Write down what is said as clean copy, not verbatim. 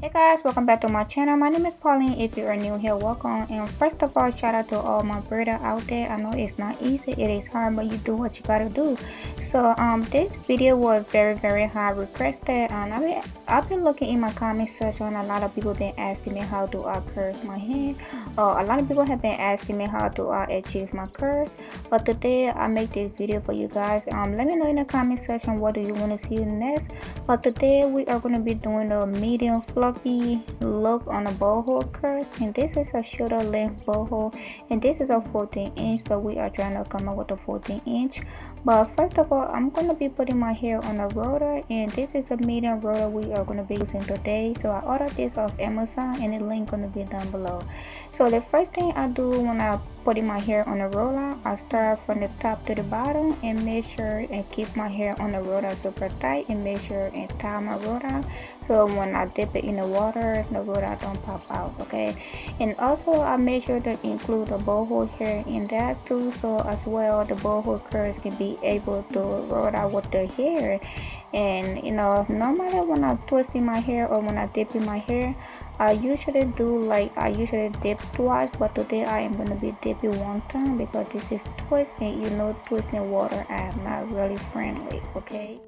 Hey guys, welcome back to my channel. My name is Pauline. If you are new here, welcome. And first of all, shout out to all my brother out there. I know it's not easy, it is hard, but you do what you gotta do. So this video was very high requested, and I've been looking in my comment section. A lot of people been asking me how do I curse my hair. A lot of people have been asking me how do I achieve my curse. But today I make this video for you guys. Let me know in the comment section what do you want to see next. But today we are going to be doing a medium fluffy look on a boho curls, and this is a shoulder length boho, and this is a 14-inch, so we are trying to come up with a 14-inch. But first of all, I'm going to be putting my hair on a roller, and this is a medium roller we are going to be using today. So I ordered this off Amazon, and the link going to be down below. So the first thing I do when I putting my hair on a roller, I start from the top to the bottom and make sure and keep my hair on the roller super tight, and make sure and tie my roller so when I dip it in the water, the roller don't pop out. Okay, and also I make sure to include the boho hair in that too, so as well the boho curls can be able to roll out with their hair. And you know, normally when I'm twisting my hair or when I dip in my hair, I usually dip twice, but today I am going to be dipping one time because this is twisting. You know, twisting water are not really friendly. Okay,